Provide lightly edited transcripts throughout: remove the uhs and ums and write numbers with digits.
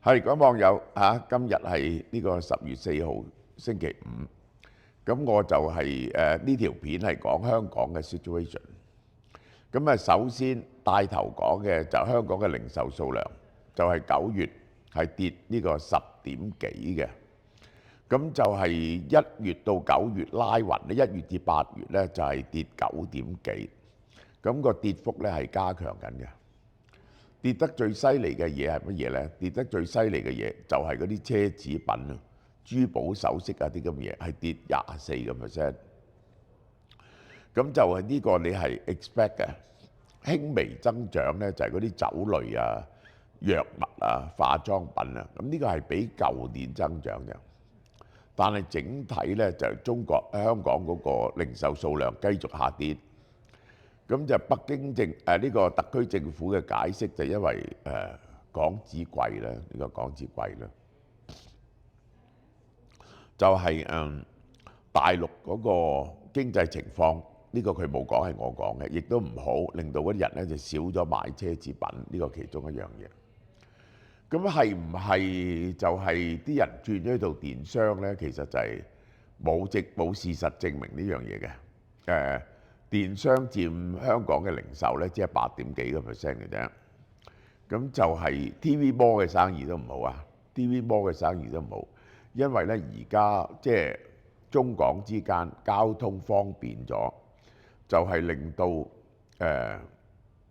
係各位網友嚇，今日係呢個10月4號星期五，咁我就係呢條片係講香港嘅 situation。咁首先帶頭講嘅就香港嘅零售數量，就係9月係跌呢個10點幾嘅。咁就係1月到9月拉勻咧，1月至8月咧就係跌9點幾。咁個跌幅咧係加強緊嘅。跌得最犀利嘅嘢係乜嘢呢？跌得最犀利嘅嘢就係嗰啲奢侈品啊、珠寶首飾啊啲咁嘅嘢，係跌24%。咁就係呢個你係 expect 嘅，輕微增長呢就係嗰啲酒類啊、藥物啊、化妝品啊。咁呢個係比舊年增長嘅，但係整體呢就係香港嗰個零售數量繼續下跌。咁就北京呢個特區政府嘅解釋就因為港紙貴啦，呢個港紙貴啦，就係大陸嗰個經濟情況，呢個佢冇講係我講嘅，亦都唔好，令到嗰啲人咧就少咗買奢侈品，呢個其中一樣嘢。咁係唔係就係啲人轉咗去做電商咧？其實就係冇事實證明呢樣嘢嘅。電商佔香港嘅零售咧，只係8點幾個%嘅啫。咁就係 TV Mall 嘅生意都唔好啊 ，TV Mall 嘅生意都唔好，因為咧而家即係中港之間交通方便咗，就係令到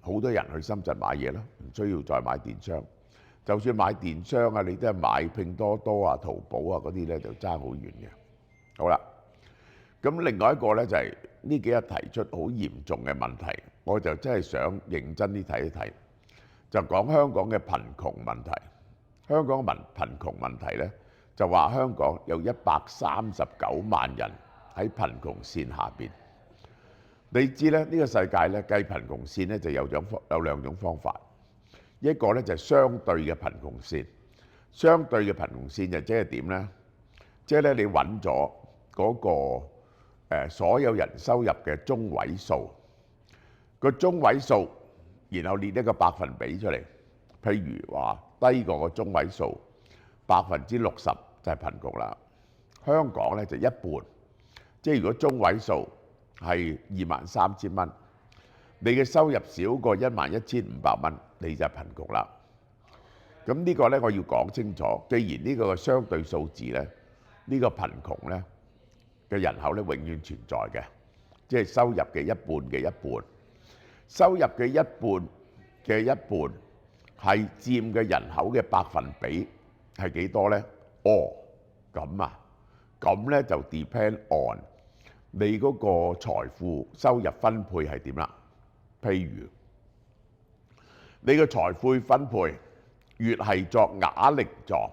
好多人去深圳買嘢咯，唔需要再買電商。就算買電商啊，你都係買拼多多啊、淘寶啊嗰啲咧，就爭好遠嘅。好啦。咁另外一個咧就係呢幾日提出好嚴重嘅問題，我就真係想認真啲睇一睇，就講香港嘅貧窮問題。香港貧窮問題咧，就話香港有139萬人喺貧窮線下邊。你知咧，呢個世界咧計貧窮線咧就有兩種方法，一個咧就係相對嘅貧窮線。相對嘅貧窮線就即係點咧？即係咧你揾咗嗰個所有人收入嘅中位數，個中位數，然後列一個百分比出嚟。譬如話低過個中位數60%就係貧窮啦。香港咧就一半，即係如果中位數係23,000蚊，你嘅收入少過11,500蚊，你就係貧窮啦。咁呢個咧我要講清楚，既然呢個相對數字咧，呢個貧窮咧嘅人口咧永遠存在嘅，即係收入嘅一半嘅一半，收入嘅一半嘅一半係佔嘅人口嘅百分比係幾多呢？哦，咁啊，咁咧就 depend on 你嗰個財富收入分配係點啦。譬如你嘅財富分配越係作啞鈴狀，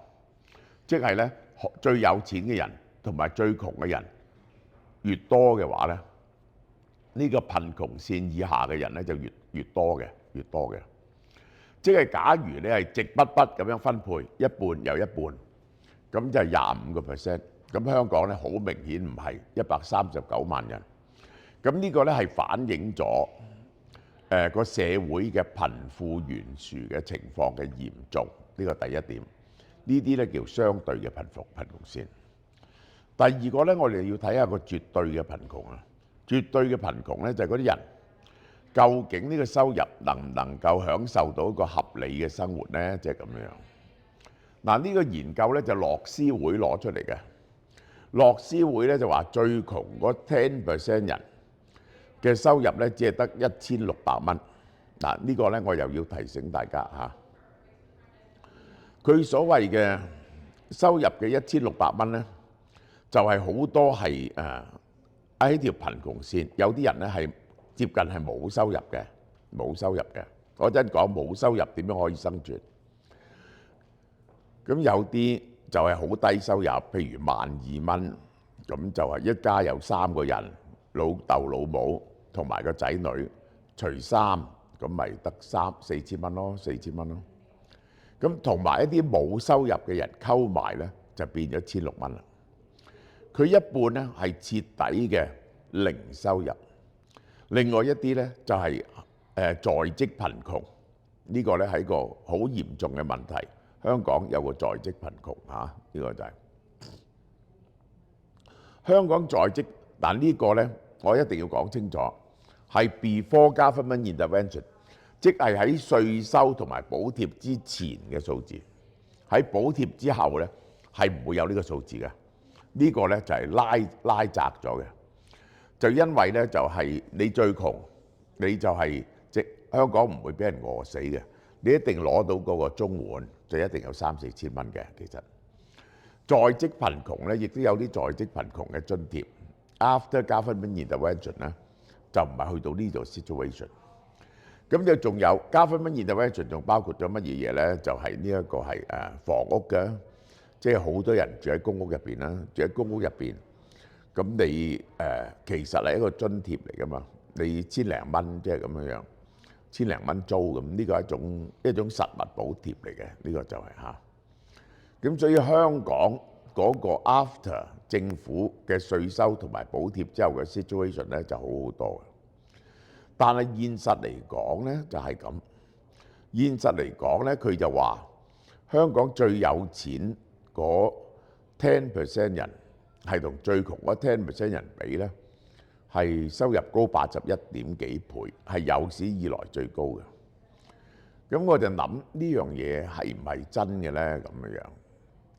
即係咧最有錢嘅人同埋最窮嘅人越多嘅話咧，呢個貧窮線以下嘅人咧就越多嘅，越多嘅。即係假如你係直筆筆咁樣分配，一半又一半，咁就係25%。咁香港咧好明顯唔係139萬人。咁呢個咧係反映咗個社會嘅貧富懸殊嘅情況嘅嚴重，呢個第一點。呢啲咧叫相對嘅貧窮線。第二個咧，我哋要睇下個絕對嘅貧窮啊！絕對嘅貧窮咧就係嗰啲人究竟呢個收入能夠享受到一個合理嘅生活咧？即係咁樣。嗱，呢個研究咧就樂施會攞出嚟嘅。樂施會咧就話最窮嗰10% 人嘅收入咧只係得1,600蚊。嗱，呢個咧我又要提醒大家嚇，佢所謂嘅收入嘅1,600蚊咧，就係好多係喺條貧窮線，有啲人咧係接近係冇收入嘅，冇收入嘅。我真講冇收入點樣可以生存？咁有啲就係好低收入，譬如12,000蚊，咁就係一家有3個人，老豆老母同埋個仔女，除3，咁咪得4,000蚊咯，4,000蚊咯。咁同埋一啲冇收入嘅人溝埋咧，就變咗1,600蚊啦。佢一半咧係徹底嘅零收入，另外一啲咧就係在職貧窮，呢個咧係一個好嚴重嘅問題，香港有個在職貧窮嚇，呢個就係香港在職。但呢個呢，我一定要講清楚，係 before government intervention，即係喺稅收同埋補貼之前嘅數字。喺補貼之後呢，係唔會有呢個數字嘅。呢個呢就係拉窄咗嘅。就因為呢，就係你最窮，你就係香港唔會俾人餓死嘅。你一定攞到嗰個綜援，就一定有3、4千蚊嘅。其實在職貧窮呢，亦都有啲在職貧窮嘅津貼。After government intervention 呢，就唔係去到呢度 situation。咁就仲有 government intervention， 仲包括咗乜嘢嘢呢？就係呢一個係房屋嘅，即係好多人住喺公屋入邊啦，住喺公屋入邊。咁你其實係一個津貼嚟噶嘛，你千零蚊即係咁樣，千零蚊租咁，呢個係一種實物補貼嚟嘅，呢個就係嚇。咁所以香港嗰個 after 政府嘅稅收同埋補貼之後嘅 situation 咧就好好多嘅。但係現實嚟講咧就係咁，現實嚟講咧佢就話香港最有錢嗰 10% 人係同最窮嗰 10% 人比咧，係收入高81點幾倍，係有史以來最高嘅。咁我就諗呢樣嘢係唔係真嘅咧咁樣？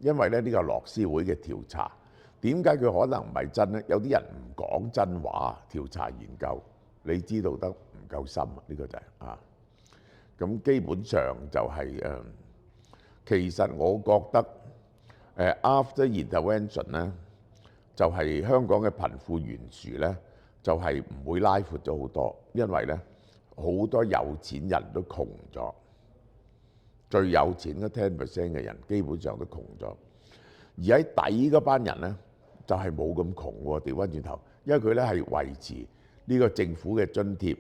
因為咧呢個樂施會嘅調查，點解佢可能唔係真咧？有啲人唔講真話，調查研究，你知道得唔夠深啊？呢個就係啊。咁基本上就係其實我覺得after intervention 咧，就係香港嘅貧富懸殊咧，就係唔會拉闊咗好多，因為咧好多有錢人都窮咗。最有錢嘅 10% 嘅人基本上都窮咗，而喺底嗰班人咧就係冇咁窮喎。調翻轉頭，因為佢咧係維持呢個政府嘅津貼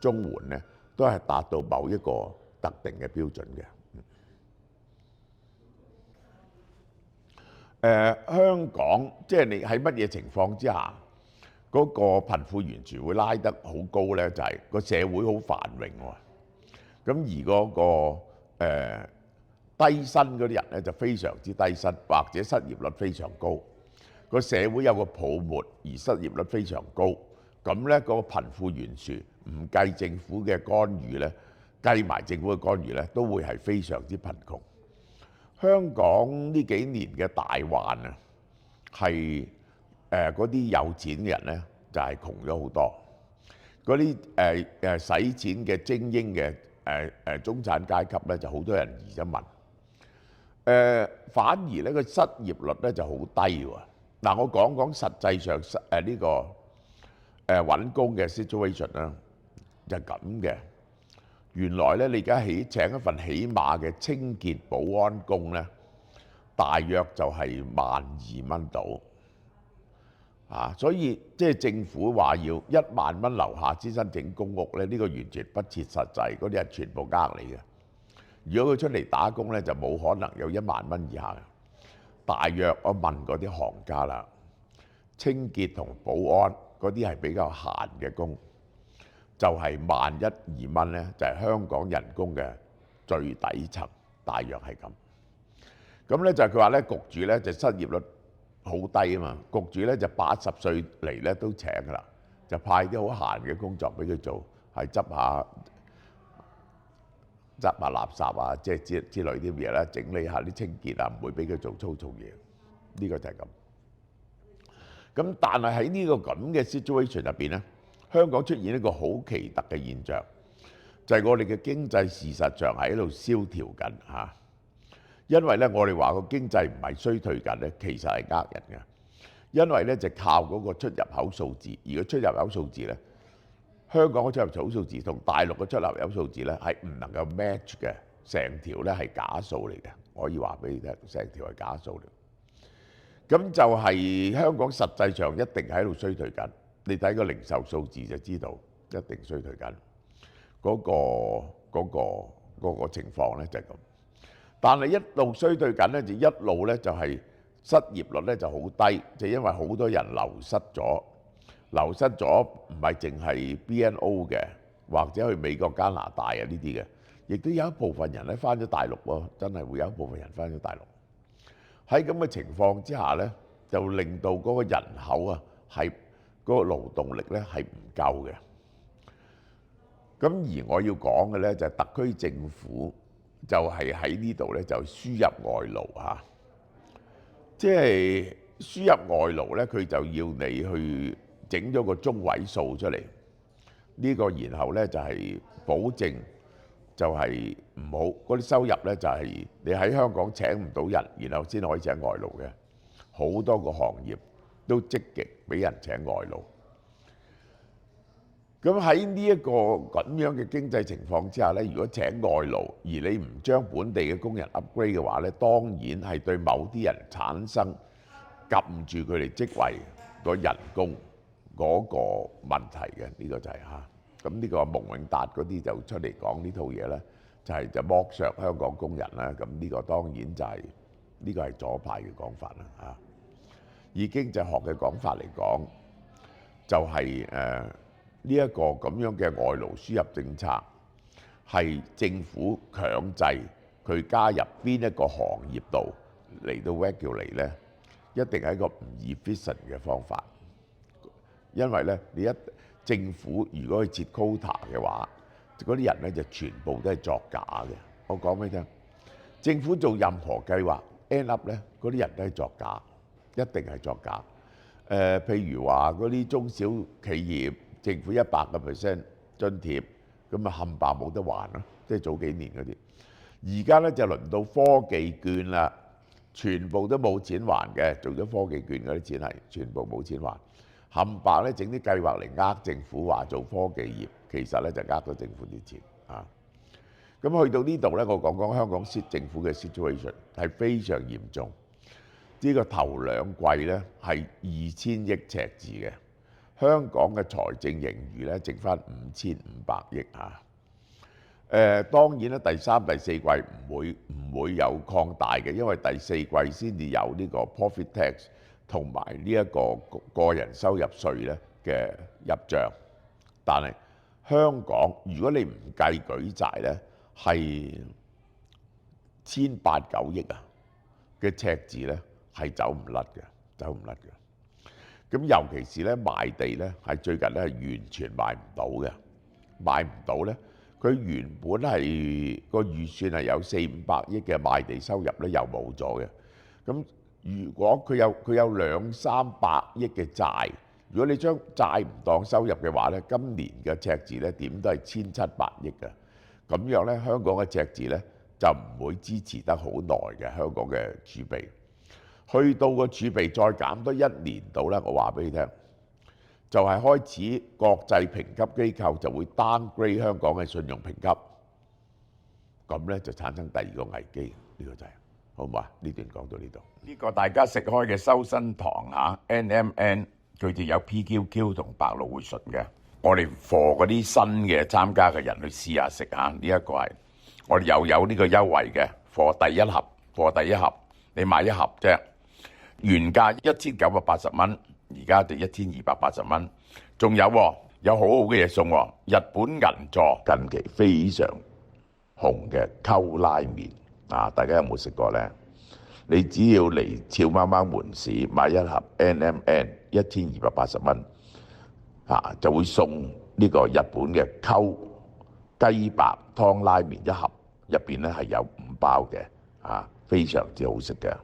綜援咧，都係達到某一個特定嘅標準嘅。香港即係你喺乜嘢情況之下，嗰個貧富懸殊會拉得好高咧？就係個社會好繁榮喎，咁而嗰個低薪嗰啲人咧就非常之低薪，或者失業率非常高。個社會有個泡沫，而失業率非常高。咁咧嗰個貧富懸殊唔計政府嘅干預咧，計埋政府嘅干預咧，都會係非常之貧窮。香港呢幾年嘅大患啊，係嗰啲有錢嘅人咧就係窮咗好多。嗰啲使錢嘅精英嘅中產階級咧就好多人移咗民。反而咧個失業率咧就好低喎。嗱，我講講實際上呢個揾工嘅 situation 啦，就係咁嘅。原來咧你而家請一份起碼嘅清潔保安工咧，大約就係12,000蚊到。所以即係政府話要1萬蚊樓下先申請公屋咧，呢個完全不切實際，嗰啲係全部呃你嘅。如果佢出嚟打工咧，就冇可能有1萬蚊以下嘅。大約我問嗰啲行家啦，清潔同保安嗰啲係比較閒嘅工，就係1,100,2蚊咧，就係香港人工嘅最底層，大約係咁。咁咧就係佢話咧，焗住咧就失業率好低啊嘛，焗住咧就80歲嚟咧都請噶啦，就派啲好閒嘅工作俾佢做，係執下垃圾啊，即係之類啲嘢啦，整理下啲清潔啊，唔會俾佢做粗糙嘢。呢個就係咁。咁但係喺呢個咁嘅 situation 入邊咧，香港出現一個好奇特嘅現象，就係我哋嘅經濟事實上係喺度蕭條緊嚇。因為咧，我哋話個經濟唔係衰退緊咧，其實係呃人嘅。因為咧就靠嗰個出入口數字，而個出入口數字咧，香港嘅出入口數字同大陸嘅出入口數字咧係唔能夠 match 嘅，成條咧係假數嚟嘅。我可以話俾你聽，成條係假數嚟。咁就係香港實際上一定喺度衰退緊。你睇個零售數字就知道，一定衰退緊。嗰個情況咧就係咁。但係一路衰退緊咧，就一路咧就係失業率咧就好低，就因為好多人流失咗，唔係淨係 BNO 嘅，或者去美國加拿大啊呢啲嘅，亦都有一部分人咧翻咗大陸喎，真係會有一部分人翻咗大陸。喺咁嘅情況之下咧，就令到嗰個人口啊係嗰個勞動力咧係唔夠嘅。咁而我要講嘅咧就係特區政府就係喺呢度咧就輸入外勞嚇，即係輸入外勞咧，佢就要你去整咗個中位數出嚟，呢個然後咧就係保證就係唔好嗰啲收入咧就係你喺香港請唔到人，然後先可以請外勞嘅。好多個行業都積極俾人請外勞。咁喺呢一個咁樣嘅經濟情況之下咧，如果請外勞而你唔將本地嘅工人 upgrade 嘅話咧，當然係對某啲人產生撳住佢哋職位個人工嗰個問題嘅，呢個就係嚇。咁呢個蒙永達嗰啲就出嚟講呢套嘢咧，就剝削香港工人啦。咁呢個當然就係呢個係左派嘅講法啦嚇。以經濟學嘅講法嚟講，就係呢一個咁樣嘅外勞輸入政策係政府強制佢加入邊一個行業度嚟到 regulate 咧，一定係一個唔 efficient 嘅方法。因為咧，你政府如果去設 quota 嘅話，嗰啲人咧就全部都係作假嘅。我講俾你聽，政府做任何計劃 end up 咧，嗰啲人都係作假，一定係作假。譬如話嗰啲中小企業，政府100% 津貼，咁啊冚唪唥冇得還咯，即係早幾年嗰啲。而家咧就輪到科技券啦，全部都冇錢還嘅，做咗科技券嗰啲錢係全部冇錢還。冚唪唥咧整啲計劃嚟呃政府話做科技業，其實咧就呃咗政府啲錢啊。咁去到呢度咧，我講講香港政府嘅 situation 係非常嚴重。呢個頭兩季咧係2000億赤字嘅，香港嘅財政盈餘咧剩翻5500億嚇。當然咧，第三、第四季唔會有擴大嘅，因為第四季先至有呢個 profit tax 同埋呢一個個人收入稅咧嘅入帳。但係香港如果你唔計舉債咧，係1800-9億啊嘅赤字咧係走唔甩嘅，走唔甩嘅。咁尤其是咧賣地咧係最近咧係完全賣唔到嘅，賣唔到咧。佢原本係個預算係有400-500億嘅賣地收入咧，又冇咗嘅。咁如果佢有200-300億嘅債，如果你將債唔當收入嘅話咧，今年嘅赤字咧點都係1700億嘅。咁樣咧，香港嘅赤字咧就唔會支持得好耐嘅香港嘅儲備。去到個儲備再減多1年度咧，我話俾你聽。就係開始國際評級機構就會 downgrade 香港嘅信用評級，咁咧就產生第二個危機，呢個就係好唔好啊？呢段講到呢度。呢個大家食開嘅修身堂嚇 NMN， 佢哋有 PQQ 同百老匯醇嘅。我哋 for 嗰啲新嘅參加嘅人去試下食下，呢一個係我哋又有呢個優惠嘅 for 第一盒，for 第一盒你買一盒啫，原價1980蚊。而家就1280蚊，仲有好好嘅嘢送喎，日本銀座近期非常紅嘅溝拉麵啊！大家有冇食過呢？你只要嚟俏貓貓門市買一盒 NMN 1280蚊啊，就會送呢個日本嘅溝雞白湯拉麵一盒，入邊咧係有5包嘅啊，非常之好食嘅。